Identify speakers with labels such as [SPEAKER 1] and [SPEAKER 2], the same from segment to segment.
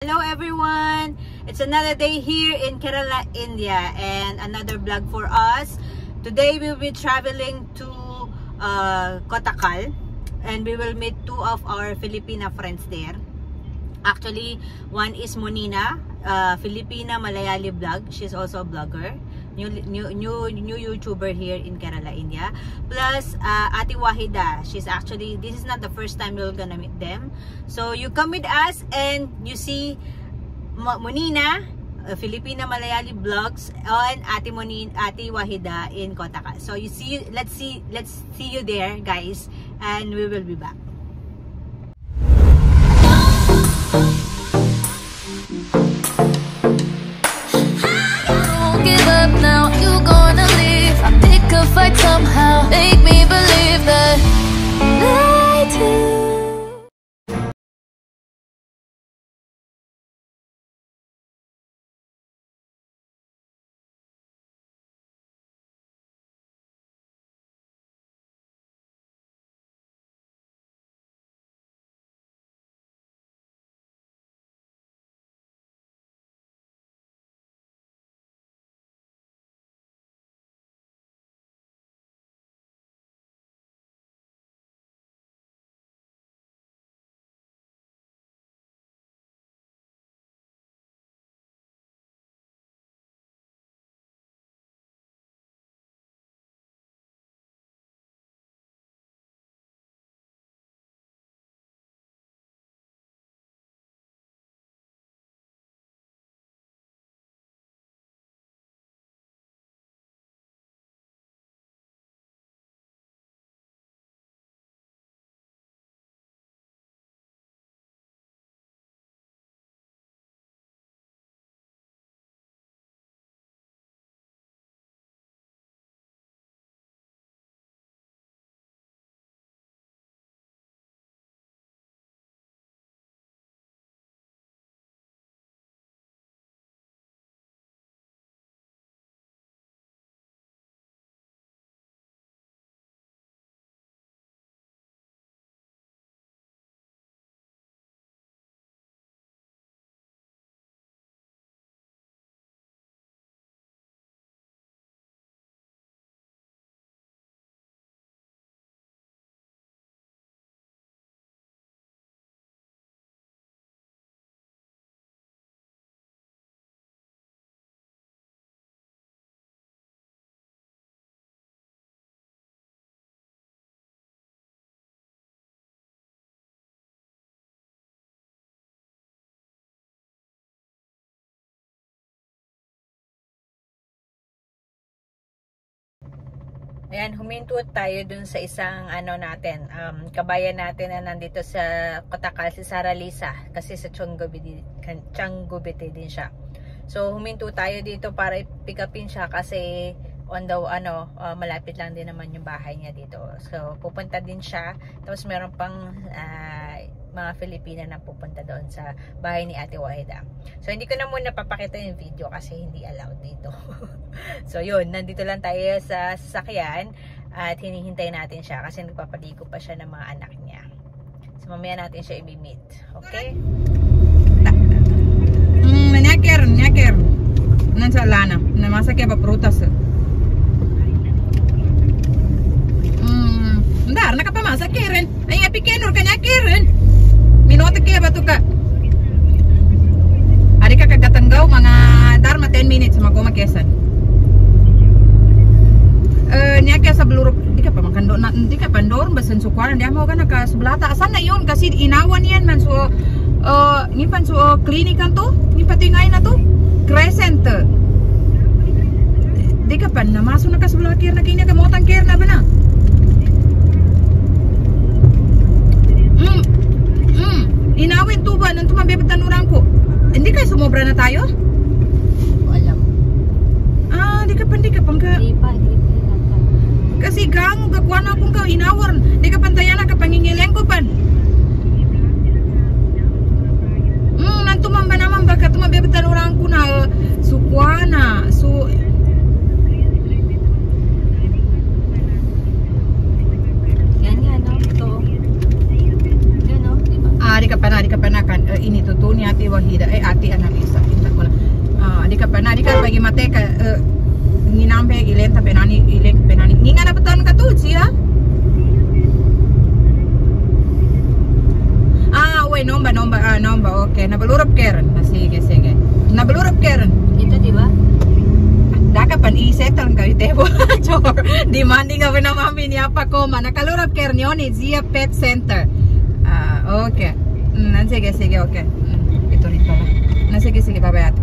[SPEAKER 1] Hello everyone! It's another day here in Kerala, India, and another vlog for us. Today we will be traveling to Kottakkal, and we will meet two of our Filipina friends there. Actually, one is Monina, Filipina Malayali vlog. She's also a blogger, new YouTuber here in Kerala, India. Plus Ate Wahida. She's actually, this is not the first time we're gonna meet them. So you come with us and you see Monina, Filipina Malayali vlogs, and Ate Wahida in Kottakkal. So you see, let's see you there, guys, and we will be back.
[SPEAKER 2] Don't give up now, you gonna leave. I pick a fight somehow, make me believe that I do.
[SPEAKER 1] Ayan, huminto tayo dun sa isang kabayan natin na nandito sa Kottakkal, si Sara Lisa, kasi sa Tiangubitti din siya. So huminto tayo dito para i-pick upin siya kasi malapit lang din naman yung bahay niya dito. So pupunta din siya, tapos meron pang mga Filipina na pupunta doon sa bahay ni Ate Wahida. So hindi ko na muna papakita yung video kasi hindi allowed dito. So yun, nandito lang tayo sa sasakyan at hinihintay natin siya kasi nagpapaligo pa siya ng mga anak niya. So mamaya natin siya i-meet. Okay?
[SPEAKER 3] Nyaker. Nansa lana. Namasa kaya pa prutas. Ndar, nakapamasa kirin. Ay, apikenor ka nyakirin. Minota kaya ba ito ka? Ari ka kagatanggaw, mga darma 10 minutes magkumakesan. Nyaka sa blurok, di ka pa makandor, di ka pandor, basan sukwaran, di mo ka nakasublata. Asan na yun? Kasi inawan yan man, so, ngipan so, klinikan to, ngipatingay na to, Crescent. Di ka pa, namaso na kasubulakir na kanya, kamotang care na ba na? Inawin to ba? Nang tumabibatan orang ko. Hindi kayo sumobra na tayo?
[SPEAKER 1] Alam.
[SPEAKER 3] Di ka pa ka.
[SPEAKER 1] Di pa.
[SPEAKER 3] Kasi gang, gakuha na akong ka, inawar. Di ka pantayan na kapangingileng ko pan. Nang tumamba naman baka tumabibatan orang ko na sukwa na. So, di ka pa na kan ini tuto ni Ate Wahida. lagi mate ka nginampe ilen ta penani nginga na betan ka tu siya. Wait, nomba, okay. Nabalurap keren. Sige. Nabalurap keren.
[SPEAKER 1] Ito, di ba?
[SPEAKER 3] Dakapan i-settle kayo, Tebo. Chor. Demanding kami na mami niya pa ko. Nakalurap keren yun. Zia Pet Center. Okay. Sige, okay. Ito rin pala. Sige, babayat.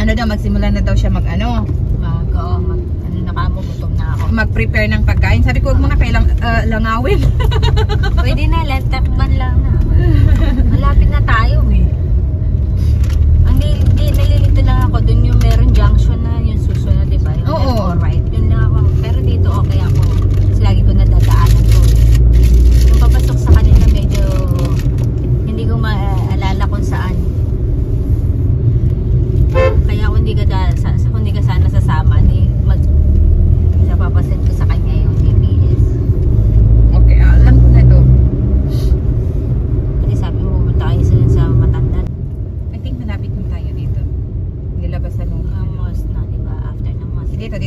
[SPEAKER 3] Ano daw, magsimula na daw siya ano
[SPEAKER 1] Nakamo, gutom na ako.
[SPEAKER 3] Mag-prepare ng pagkain. Sabi ko, huwag mo na kailang langawin.
[SPEAKER 1] Pwede na, takman lang na. Malapit na tayo eh. Ang nalilito lang ako, dun yung meron junction na yung susunod, diba? Yung
[SPEAKER 3] Oo.
[SPEAKER 1] left or right. Yun lang ako. Pero dito okay ako. Kasi lagi ko nadadaanan ko. Yung papasok sa kanila, medyo hindi ko maalala kung saan. Kaya kung hindi ka sana sasama, papasin ko sa kanya yung GPS.
[SPEAKER 3] Okay, alam ko na ito.
[SPEAKER 1] Kasi sabi mo, pumunta kayo sa Matandan.
[SPEAKER 3] I think malapit yung tayo dito. Nilabasan nung
[SPEAKER 1] Mos na, di ba? After ng Mos.
[SPEAKER 3] Dito.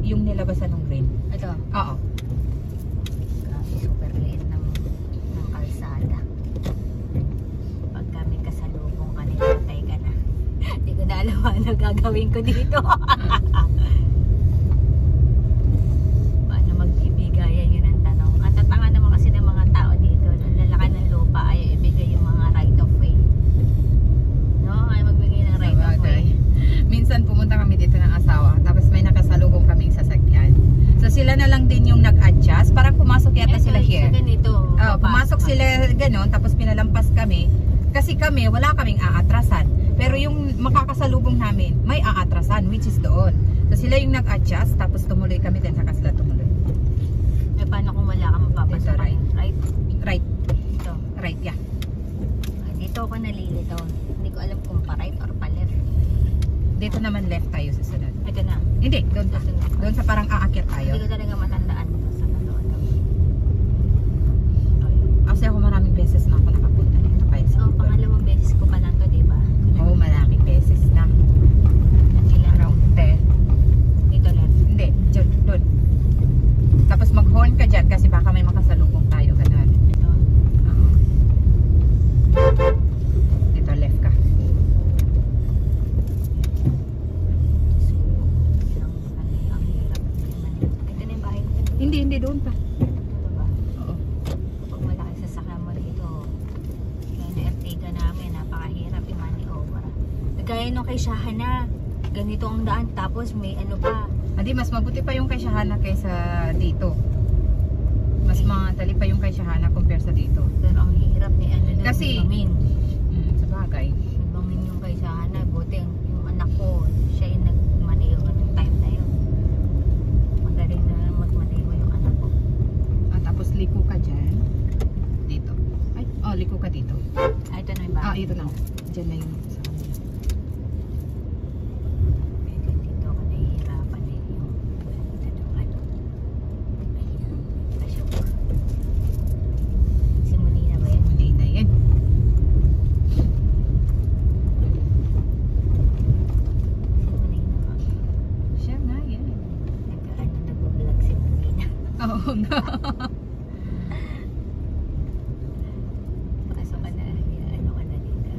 [SPEAKER 3] Yung nilabasan ng green.
[SPEAKER 1] Ito.
[SPEAKER 3] Oo.
[SPEAKER 1] Grabe, super liit ng kalsada. Pag kami kasalubong ka, patay ka na. Hindi ko na alam ano gagawin ko dito.
[SPEAKER 3] Pumunta kami dito ng asawa, tapos may nakasalubong kaming sasakyan. So sila na lang din yung nag-adjust, parang pumasok yata sila here.
[SPEAKER 1] Ganito.
[SPEAKER 3] Pumasok sila ganon, tapos pinalampas kami. Kasi kami, wala kaming aatrasan. Pero yung makakasalubong namin, may aatrasan, which is doon. So sila yung nag-adjust, tapos tumuloy kami din, saka sila tumuloy.
[SPEAKER 1] Eh paano kung wala kang mapapasok?
[SPEAKER 3] Right.
[SPEAKER 1] Right? Ito.
[SPEAKER 3] Right, yeah.
[SPEAKER 1] Dito ako nalilito. Hindi ko alam kung pa-right or pa-left.
[SPEAKER 3] Dito naman left tayo sa sunod.
[SPEAKER 1] Ito na.
[SPEAKER 3] Hindi, doon pa. Doon sa parang aakyat tayo.
[SPEAKER 1] Hindi ko talaga matandaan sa doon.
[SPEAKER 3] Kasi ako maraming beses na ako nakapunta dito.
[SPEAKER 1] So, pangalawang beses ko pa lang to, diba?
[SPEAKER 3] Oo, maraming beses na. Around 10.
[SPEAKER 1] Dito left.
[SPEAKER 3] Hindi, doon. Tapos mag-horn ka dyan kasi baka may makasalubong tayo. Ganun.
[SPEAKER 1] Ito.
[SPEAKER 3] Dito left ka. Hindi doon pa.
[SPEAKER 1] Ito ba?
[SPEAKER 3] Oo.
[SPEAKER 1] Kapag malaki sasakyan mo rito, yung Ertiga namin, napakahirap i-money over. Gaya nung kay Shahana, ganito ang daan, tapos may ano pa.
[SPEAKER 3] Hindi, mas mabuti pa yung kay Shahana kaysa dito. Mas madali pa yung kay Shahana compare sa dito.
[SPEAKER 1] Pero ang hirap ni ano na
[SPEAKER 3] kasi, sa bagay.
[SPEAKER 1] Bamin yung kay Shahana, buti yung anak ko, siya yung nag-maneho ng time na yun. Magaling na mag-maneho yung anak ko.
[SPEAKER 3] Tapos liko ka dyan. Dito. Liko ka dito.
[SPEAKER 1] Ito na yung bahay.
[SPEAKER 3] Ito na. Dyan na yung sa kanila.
[SPEAKER 1] Dito ako nahihirapan eh. Si Molina ba yan?
[SPEAKER 3] Molina yan.
[SPEAKER 1] Si Molina ba?
[SPEAKER 3] Siya nga yan.
[SPEAKER 1] Nag-vlog si Molina.
[SPEAKER 3] Oo nga.
[SPEAKER 1] Pasok ka na. Ano ka na dito?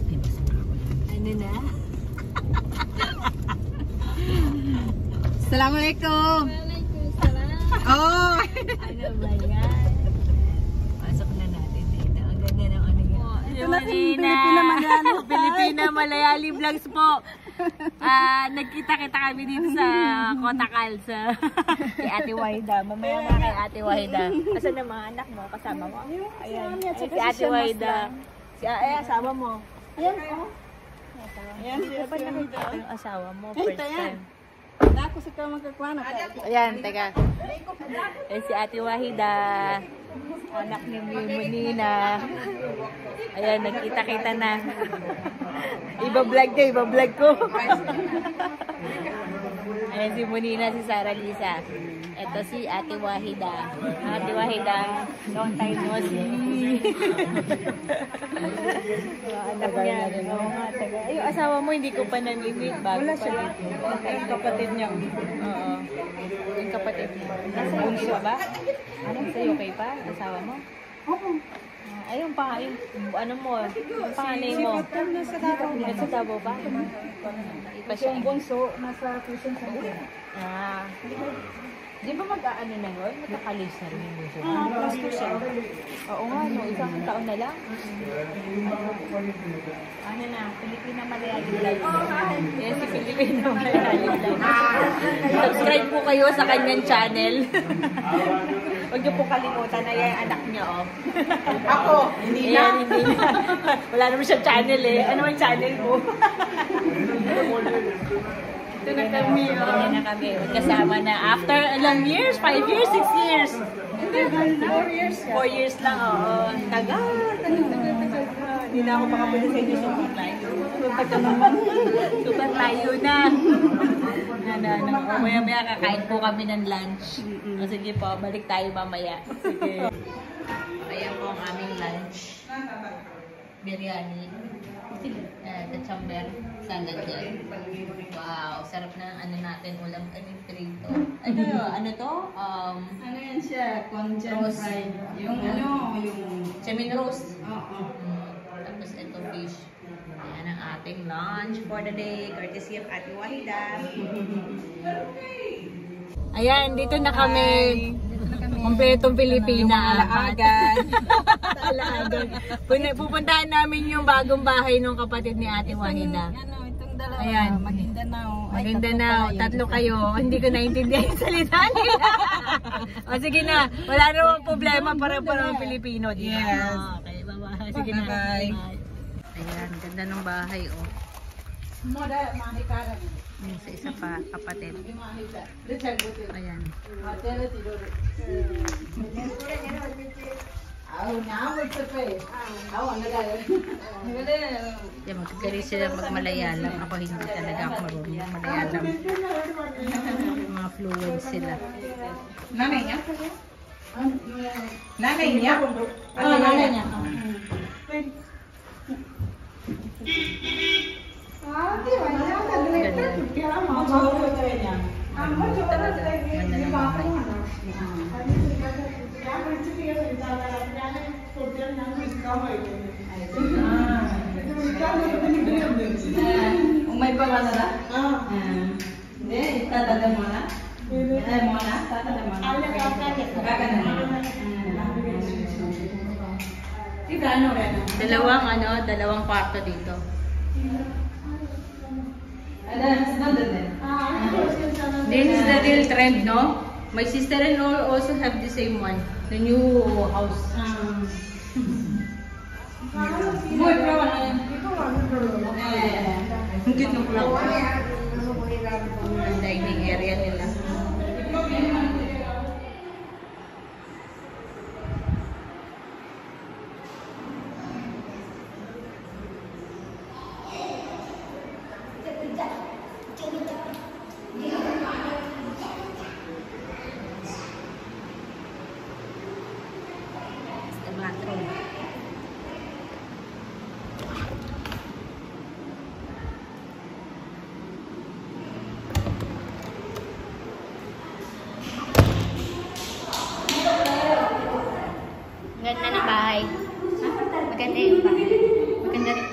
[SPEAKER 3] Ay, basta na ako lang.
[SPEAKER 1] Ano na?
[SPEAKER 3] Assalamualaikum. Oh!
[SPEAKER 1] Ano ba yan? Pasok na natin dito. Ang ganda ng ano yan.
[SPEAKER 4] Ito na si Pilipina Malayali Vlogs po. Nagkita-kita kami dito sa Kotakal sa kay Ate Wahida. Mamaya na kay Ate Wahida. Asan na mga anak mo? Kasama mo? Ayan. Si Ate Wahida. Ay, asawa mo. Ayan, oh. Ayan, dapat nakita yung asawa mo. First time.
[SPEAKER 3] Ako sa kamang kakwana.
[SPEAKER 4] Ayan, teka. Ayan si Ate Wahida. Anak ni Munina. Ayan, nagkita-kita na. Iba-vlog ko. Ayan si Munina, si Sarah Lisa. Ito si Ate Wahida. Ate Wahida, long time no see. Anak niya. Oo nga, taga. Ay, yung asawa mo hindi ko pa namimit. Bago wala siya. Ay, yung kapatid niya. Oo. Yung kapatid niya. Nasa UK pa ba? Ano? Sa UK pa? Asawa mo? Oo. Ayun pa, yung ano mo, yung panganay mo.
[SPEAKER 3] Nasa Davao.
[SPEAKER 4] Nasa Davao ba? Iba siya.
[SPEAKER 3] Yung bunso, nasa Quezon sa
[SPEAKER 4] Ah. Di ba mag-ano na yun? Magkakalisar na yung bunso.
[SPEAKER 3] plus 2 siya.
[SPEAKER 4] Oo nga, no. Isang taon na lang. Ano na, Pilipina Malayali Vlog. Yes, si Pilipina Malayali Vlog. Subscribe po kayo sa kanyang channel. Huwag niyo po kalimutan na yan, anak niya, oh.
[SPEAKER 3] Ako, hindi na.
[SPEAKER 4] Ayan, hindi na. Wala naman siya channel eh. Ano ang channel mo? Ito na kami, oh. Ito na kami. Magkasama na. After ilang years? 5 years? 6 years?
[SPEAKER 3] 4 years.
[SPEAKER 4] 4 years lang, oo. Tagal. Hindi na ako makapunta sa inyo. Super layo. Super layo na. Maya-maya kakain po kami ng lunch. O sige po, balik tayo mamaya. Sige. Ayan po ang aming lunch. Biryani. Kachamber. Salad yan. Wow, sarap na ano natin. Ulam, ano yung prito. Ano to?
[SPEAKER 3] Ano yan siya? Conjan
[SPEAKER 4] Roast.
[SPEAKER 3] fried. Yung ano, yung...
[SPEAKER 4] Chamin roast.
[SPEAKER 3] Oo.
[SPEAKER 4] Tapos ito fish. Ayan ang ating lunch for the day. Courtesy of Ate Wahida. Ayan, dito na kami. Kompletong Pilipina.
[SPEAKER 3] Alaagan.
[SPEAKER 4] Alaagan. Pupuntahan namin yung bagong bahay ng kapatid ni Ate Wahida.
[SPEAKER 3] Ano, itong dalawa.
[SPEAKER 4] Ayan.
[SPEAKER 3] Maguindanao.
[SPEAKER 4] Maguindanao. Tatlo kayo. Hindi ko naintindihan yung salita nila. O sige na. Wala namang problema. Parang Pilipino. Di ba?
[SPEAKER 3] Yes.
[SPEAKER 4] Okay, bye-bye. Sige na.
[SPEAKER 3] Bye-bye.
[SPEAKER 4] Ayan, ganda ng bahay, oh.
[SPEAKER 3] Moda, mahikaran.
[SPEAKER 4] Yung sa isa pa, kapatid. Ayan. Yan, magkagaling sila magmalayalam. Ako hindi talaga ako marunong malayalam. Mga fluent sila.
[SPEAKER 3] Nanay niya? Nanay niya?
[SPEAKER 4] Ano nanay niya?
[SPEAKER 3] Umay pa ba na? Hindi, itatanda mo na? Ay, mo na? Tatanda mo na?
[SPEAKER 4] Dalawang kwarto dito. This is the real trend, no? My sister-in-law also have the same one. The new house. Dining area nila. The bathroom. Ganda ng bahay. Maganda yung bahay. Maganda rin.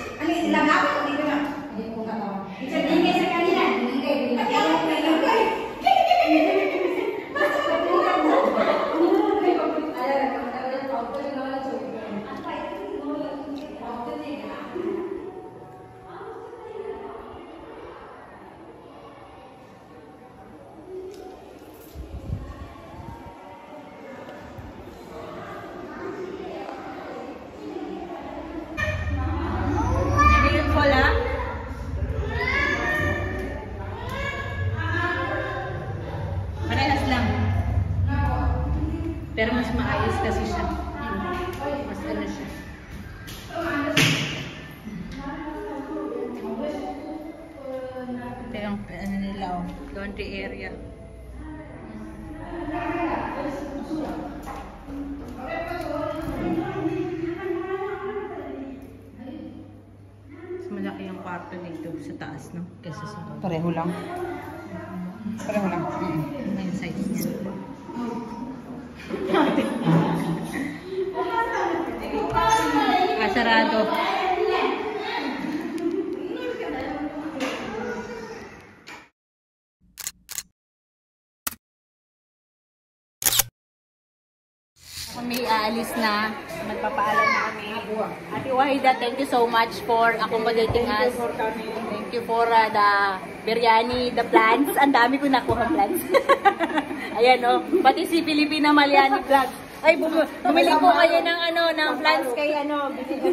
[SPEAKER 4] Wala? Parehas lang. Pero mas maayos kasi siya. Mas ano siya. Ito yung ano nila, oh, laundry area.
[SPEAKER 1] kwarto dito sa taas, no? Kesa sa baba.
[SPEAKER 3] Pareho lang. Pareho lang.
[SPEAKER 1] Ano yung size niya? Sarado.
[SPEAKER 4] Kami aalis na. Magpapaalam na kami. Ate Wahida, thank you so much for accommodating us. Thank you for the biryani, the plants. Ang dami ko nakuha plants. Ayan o. Pati si Pilipina Malayani Vlogs. Ay, bumili po kayo ng ng plants kay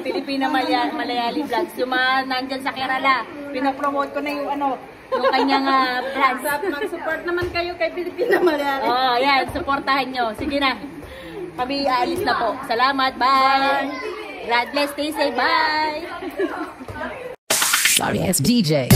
[SPEAKER 4] Pilipina Malayali Vlogs. Yung mga nandyan sa Kerala. Pinapromote ko na yung yung kanyang plants.
[SPEAKER 3] Mag-support naman kayo kay Pilipina Malayali.
[SPEAKER 4] Oh, ayan. Supportahan nyo. Sige na. Kami aalis na po. Salamat. Bye. God bless. Stay safe. Bye.
[SPEAKER 5] Sorry, it's DJ.